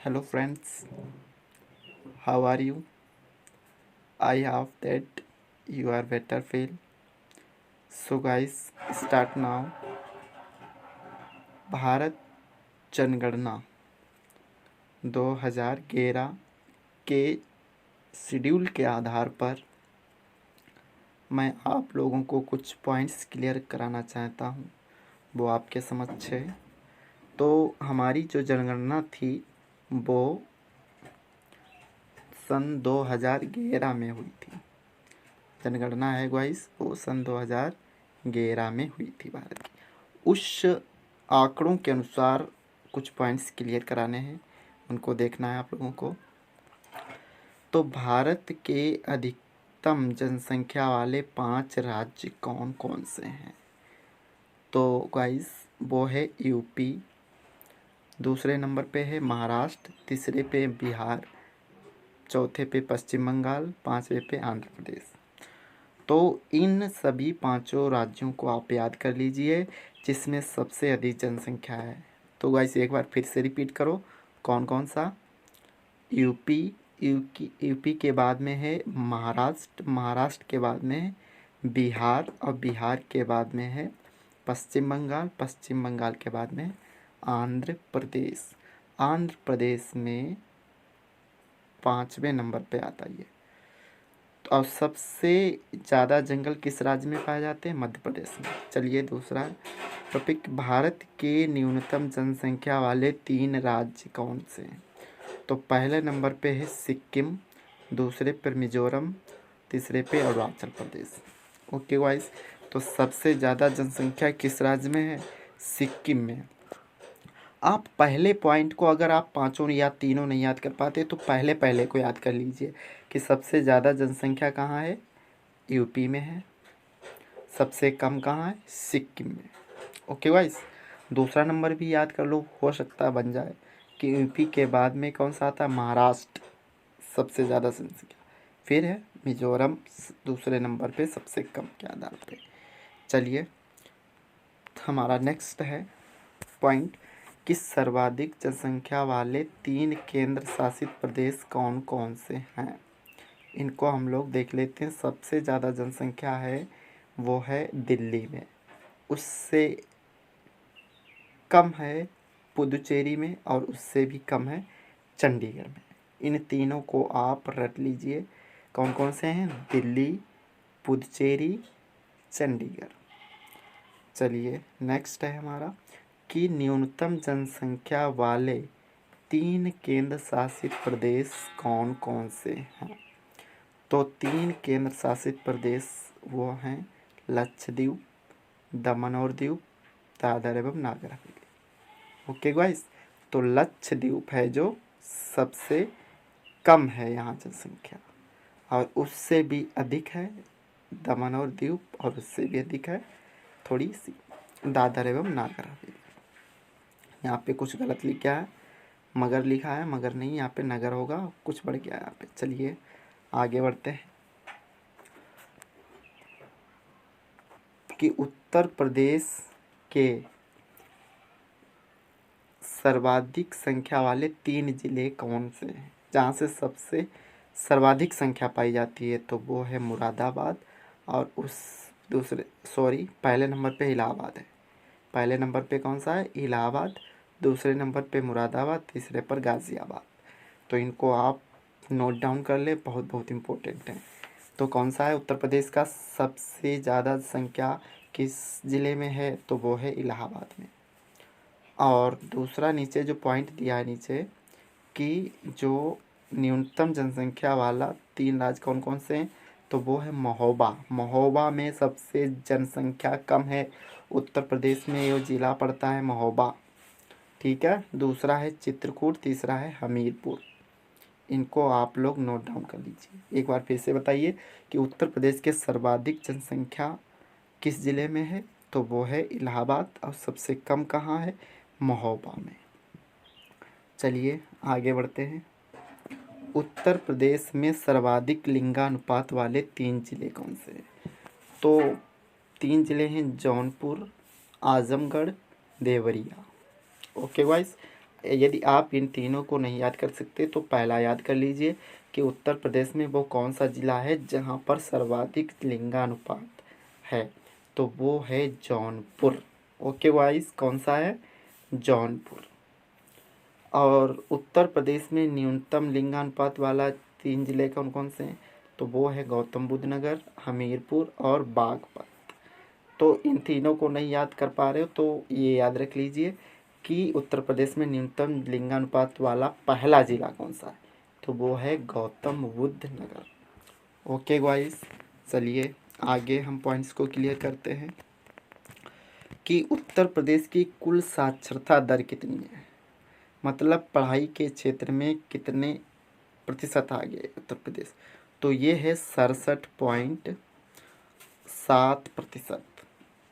Hello friends, how are you? I hope that you are better feel. So guys, start now. Bharat जनगणना 2011 के schedule के आधार पर मैं आप लोगों को कुछ पॉइंट्स क्लियर कराना चाहता हूँ, वो आपके समक्ष है। तो हमारी जो जनगणना थी वो सन 2011 में हुई थी। जनगणना है गाइस, वो सन 2011 में हुई थी भारत की। उस आंकड़ों के अनुसार कुछ पॉइंट्स क्लियर कराने हैं, उनको देखना है आप लोगों को। तो भारत के अधिकतम जनसंख्या वाले 5 राज्य कौन कौन से हैं? तो गाइस वो है यूपी, दूसरे नंबर पे है महाराष्ट्र, तीसरे पे बिहार, चौथे पे पश्चिम बंगाल, पांचवे पे आंध्र प्रदेश। तो इन सभी पांचों राज्यों को आप याद कर लीजिए जिसमें सबसे अधिक जनसंख्या है। तो गाइस एक बार फिर से रिपीट करो, कौन कौन सा? यूपी, यूपी के बाद में है महाराष्ट्र, महाराष्ट्र के बाद में है बिहार, और बिहार के बाद में है पश्चिम बंगाल, पश्चिम बंगाल के बाद में आंध्र प्रदेश। आंध्र प्रदेश में 5वें नंबर पे आता है। और सबसे ज़्यादा जंगल किस राज्य में पाए जाते हैं? मध्य प्रदेश में। चलिए दूसरा टॉपिक, भारत के न्यूनतम जनसंख्या वाले 3 राज्य कौन से हैं? तो पहले नंबर पे है सिक्किम, दूसरे पर मिजोरम, तीसरे पे अरुणाचल प्रदेश। ओके गाइस, तो सबसे ज़्यादा जनसंख्या किस राज्य में है? सिक्किम में। आप पहले पॉइंट को अगर आप पांचों या तीनों नहीं याद कर पाते तो पहले पहले को याद कर लीजिए कि सबसे ज़्यादा जनसंख्या कहाँ है? यूपी में है। सबसे कम कहाँ है? सिक्किम में। ओके गाइस, दूसरा नंबर भी याद कर लो, हो सकता है बन जाए कि यूपी के बाद में कौन सा आता है? महाराष्ट्र, सबसे ज़्यादा जनसंख्या। फिर है मिजोरम दूसरे नंबर पे सबसे कम के आधार पे। चलिए हमारा नेक्स्ट है पॉइंट कि सर्वाधिक जनसंख्या वाले 3 केंद्र शासित प्रदेश कौन कौन से हैं? इनको हम लोग देख लेते हैं। सबसे ज़्यादा जनसंख्या है वो है दिल्ली में, उससे कम है पुदुचेरी में, और उससे भी कम है चंडीगढ़ में। इन तीनों को आप रट लीजिए, कौन कौन से हैं? दिल्ली, पुदुचेरी, चंडीगढ़। चलिए नेक्स्ट है हमारा कि न्यूनतम जनसंख्या वाले 3 केंद्र शासित प्रदेश कौन कौन से हैं? तो 3 केंद्र शासित प्रदेश वो हैं लक्षद्वीप, दमन और दीव, दादर एवं नागर हवेली। ओके गाइस, तो लक्षद्वीप है जो सबसे कम है यहाँ जनसंख्या, और उससे भी अधिक है दमन और दीव, और उससे भी अधिक है थोड़ी सी दादर एवं नागर हवेली। यहाँ पे कुछ गलत लिखा है, मगर लिखा है, मगर नहीं, यहाँ पे नगर होगा, कुछ बढ़ गया यहाँ पे। चलिए आगे बढ़ते हैं कि उत्तर प्रदेश के सर्वाधिक संख्या वाले 3 जिले कौन से हैं? जहाँ से सबसे सर्वाधिक संख्या पाई जाती है तो वो है मुरादाबाद, और उस पहले नंबर पे इलाहाबाद है। पहले नंबर पे कौन सा है? इलाहाबाद, दूसरे नंबर पे मुरादाबाद, तीसरे पर गाज़ियाबाद। तो इनको आप नोट डाउन कर ले, बहुत बहुत इम्पोर्टेंट है। तो कौन सा है उत्तर प्रदेश का सबसे ज़्यादा संख्या किस ज़िले में है? तो वो है इलाहाबाद में। और दूसरा नीचे जो पॉइंट दिया है नीचे कि जो न्यूनतम जनसंख्या वाला 3 राज्य कौन कौन से हैं? तो वो है महोबा। महोबा में सबसे जनसंख्या कम है उत्तर प्रदेश में, ये ज़िला पड़ता है महोबा। ठीक है, दूसरा है चित्रकूट, तीसरा है हमीरपुर। इनको आप लोग नोट डाउन कर लीजिए। एक बार फिर से बताइए कि उत्तर प्रदेश के सर्वाधिक जनसंख्या किस ज़िले में है? तो वो है इलाहाबाद, और सबसे कम कहाँ है? महोबा में। चलिए आगे बढ़ते हैं। उत्तर प्रदेश में सर्वाधिक लिंगानुपात वाले 3 जिले कौन से हैं? तो 3 जिले हैं जौनपुर, आजमगढ़, देवरिया। ओके गाइस, यदि आप इन तीनों को नहीं याद कर सकते तो पहला याद कर लीजिए कि उत्तर प्रदेश में वो कौन सा ज़िला है जहाँ पर सर्वाधिक लिंगानुपात है, तो वो है जौनपुर। ओके वाइस, कौन सा है? जौनपुर। और उत्तर प्रदेश में न्यूनतम लिंगानुपात वाला 3 जिले कौन कौन से हैं? तो वो है गौतम बुद्ध नगर, हमीरपुर और बागपत। तो इन तीनों को नहीं याद कर पा रहे हो तो ये याद रख लीजिए कि उत्तर प्रदेश में न्यूनतम लिंगानुपात वाला पहला जिला कौन सा है, तो वो है गौतम बुद्ध नगर। ओके गाइस, चलिए आगे हम पॉइंट्स को क्लियर करते हैं कि उत्तर प्रदेश की कुल साक्षरता दर कितनी है, मतलब पढ़ाई के क्षेत्र में कितने प्रतिशत आ गए उत्तर प्रदेश, तो ये है 67.7%।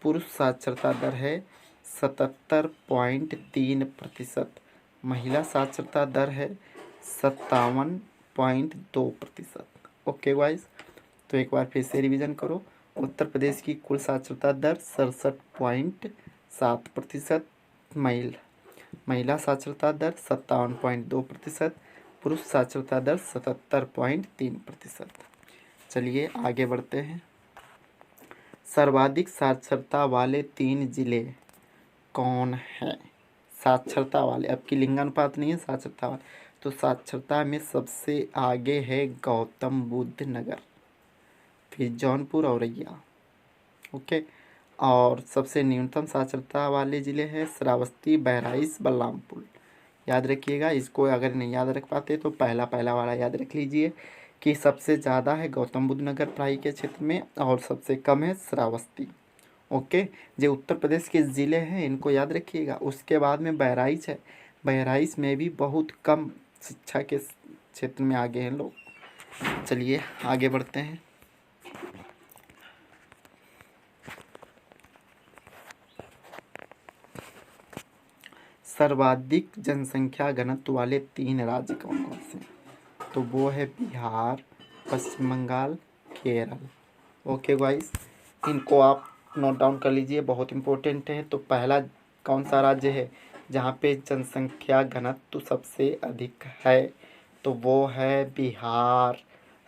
पुरुष साक्षरता दर है 77.3%। महिला साक्षरता दर है 57.2%। ओके वाइज, तो एक बार फिर से रिवीजन करो। उत्तर प्रदेश की कुल साक्षरता दर 67.7%, महिला साक्षरता दर 57.2%, पुरुष साक्षरता दर 77.3%। चलिए आगे बढ़ते हैं। सर्वाधिक साक्षरता वाले 3 जिले कौन हैं? साक्षरता वाले, अब की लिंगानुपात नहीं है, साक्षरता वाले। तो साक्षरता में सबसे आगे है गौतम बुद्ध नगर, फिर जौनपुर, औरैया। ओके, और सबसे न्यूनतम साक्षरता वाले ज़िले हैं श्रावस्ती, बहराइच, बलरामपुर। याद रखिएगा, इसको अगर नहीं याद रख पाते तो पहला पहला वाला याद रख लीजिए कि सबसे ज़्यादा है गौतम बुद्ध नगर पढ़ाई के क्षेत्र में और सबसे कम है श्रावस्ती। ओके, जो उत्तर प्रदेश के ज़िले हैं इनको याद रखिएगा। उसके बाद में बहराइच है, बहराइच में भी बहुत कम शिक्षा के क्षेत्र में आगे हैं लोग। चलिए आगे बढ़ते हैं। सर्वाधिक जनसंख्या घनत्व वाले 3 राज्य कौन कौन से हैं? तो वो है बिहार, पश्चिम बंगाल, केरल। ओके गाइस, इनको आप नोट डाउन कर लीजिए, बहुत इंपॉर्टेंट है। तो पहला कौन सा राज्य है जहाँ पे जनसंख्या घनत्व सबसे अधिक है? तो वो है बिहार।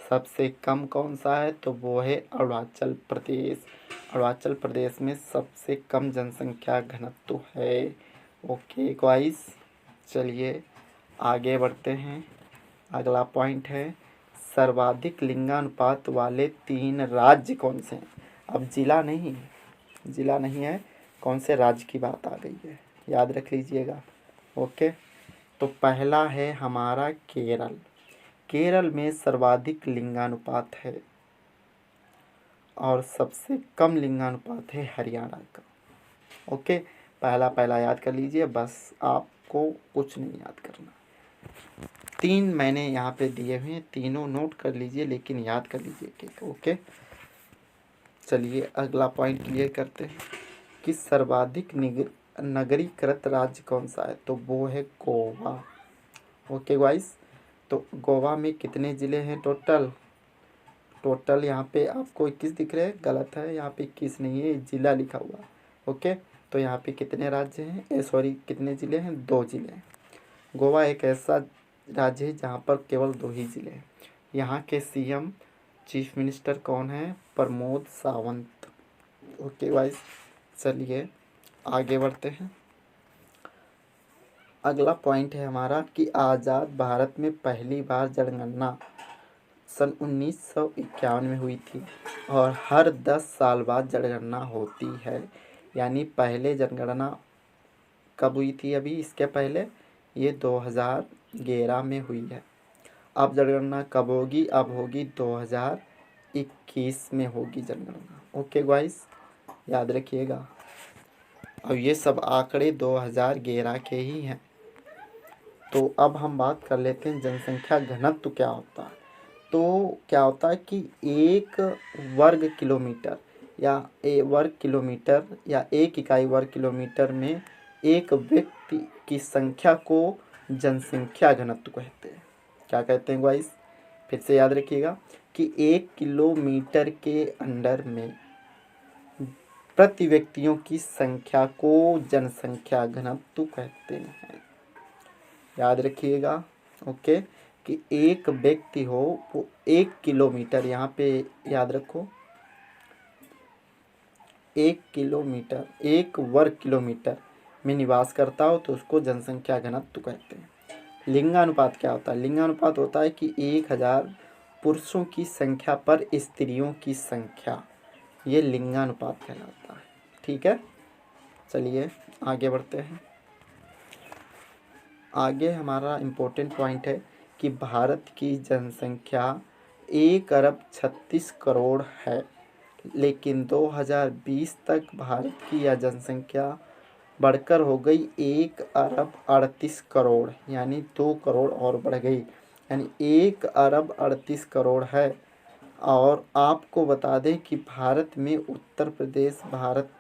सबसे कम कौन सा है? तो वो है अरुणाचल प्रदेश। अरुणाचल प्रदेश में सबसे कम जनसंख्या घनत्व है। ओके गाइस, चलिए आगे बढ़ते हैं। अगला पॉइंट है सर्वाधिक लिंगानुपात वाले 3 राज्य कौन से हैं? अब जिला नहीं है, कौन से राज्य की बात आ गई है, याद रख लीजिएगा। ओके, तो पहला है हमारा केरल। केरल में सर्वाधिक लिंगानुपात है और सबसे कम लिंगानुपात है हरियाणा का। ओके, पहला पहला याद कर लीजिए, बस आपको कुछ नहीं याद करना। 3 मैंने यहाँ पे दिए हुए हैं, तीनों नोट कर लीजिए लेकिन याद कर लीजिए। ओके, चलिए अगला पॉइंट क्लियर करते हैं कि सर्वाधिक नगरीकृत राज्य कौन सा है? तो वो है गोवा। ओके गाइस, तो गोवा में कितने ज़िले हैं टोटल? यहाँ पे आपको 21 दिख रहे हैं, गलत है, यहाँ पे 21 नहीं है, ज़िला लिखा हुआ। ओके, तो यहाँ पे कितने राज्य हैं, सॉरी कितने ज़िले हैं? 2 ज़िले हैं। गोवा एक ऐसा राज्य है जहाँ पर केवल 2 ही ज़िले हैं। यहाँ के सीएम चीफ मिनिस्टर कौन है? प्रमोद सावंत। ओके गाइस, चलिए आगे बढ़ते हैं। अगला पॉइंट है हमारा कि आज़ाद भारत में पहली बार जनगणना सन 1951 में हुई थी और हर 10 साल बाद जनगणना होती है। यानी पहले जनगणना कब हुई थी? अभी इसके पहले ये 2011 में हुई है। अब जनगणना कब होगी? अब होगी 2021 में होगी जनगणना। ओके गाइस, याद रखिएगा। अब ये सब आंकड़े 2011 के ही हैं। तो अब हम बात कर लेते हैं जनसंख्या घनत्व क्या होता है। तो क्या होता है कि 1 वर्ग किलोमीटर या एक इकाई वर्ग किलोमीटर में एक व्यक्ति की संख्या को जनसंख्या घनत्व कहते हैं। क्या कहते हैं गाइस? फिर से याद रखिएगा कि 1 किलोमीटर के अंडर में प्रति व्यक्तियों की संख्या को जनसंख्या घनत्व कहते हैं। याद रखिएगा। ओके, कि एक व्यक्ति हो वो 1 किलोमीटर, यहाँ पे याद रखो 1 किलोमीटर, 1 वर्ग किलोमीटर में निवास करता हो तो उसको जनसंख्या घनत्व कहते हैं। लिंगानुपात क्या होता है? लिंगानुपात होता है कि 1000 पुरुषों की संख्या पर स्त्रियों की संख्या, ये लिंगानुपात कहलाता है। ठीक है, चलिए आगे बढ़ते हैं। आगे हमारा इम्पोर्टेंट पॉइंट है कि भारत की जनसंख्या 1 अरब 36 करोड़ है, लेकिन 2020 तक भारत की यह जनसंख्या बढ़कर हो गई 1 अरब 38 करोड़, यानी 2 करोड़ और बढ़ गई, यानी 1 अरब 38 करोड़ है। और आपको बता दें कि भारत में उत्तर प्रदेश भारत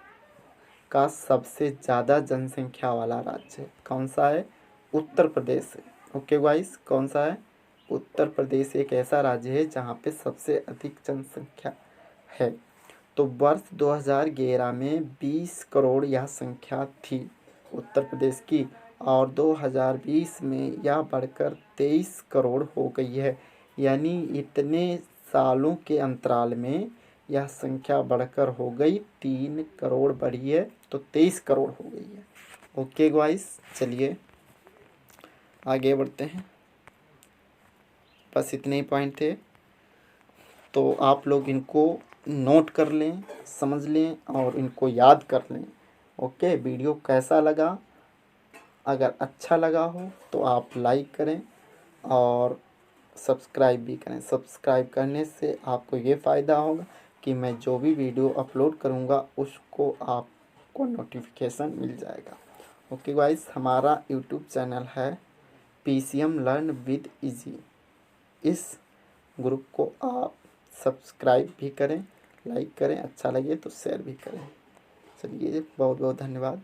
का सबसे ज़्यादा जनसंख्या वाला राज्य है। कौन सा है? उत्तर प्रदेश है। ओके गाइस, कौन सा है? उत्तर प्रदेश एक ऐसा राज्य है जहाँ पे सबसे अधिक जनसंख्या है। तो वर्ष 2011 में 20 करोड़ यह संख्या थी उत्तर प्रदेश की, और 2020 में यह बढ़कर 23 करोड़ हो गई है। यानी इतने सालों के अंतराल में यह संख्या बढ़कर हो गई 3 करोड़ बढ़ी है, तो 23 करोड़ हो गई है। ओके गाइस, चलिए आगे बढ़ते हैं। बस इतने ही पॉइंट थे, तो आप लोग इनको नोट कर लें, समझ लें और इनको याद कर लें। ओके, वीडियो कैसा लगा? अगर अच्छा लगा हो तो आप लाइक करें और सब्सक्राइब भी करें। सब्सक्राइब करने से आपको ये फ़ायदा होगा कि मैं जो भी वीडियो अपलोड करूँगा उसको आपको नोटिफिकेशन मिल जाएगा। ओके गाइस, हमारा यूट्यूब चैनल है PCM लर्न विद इजी। इस ग्रुप को आप सब्सक्राइब भी करें, लाइक करें, अच्छा लगे तो शेयर भी करें। चलिए, बहुत बहुत धन्यवाद।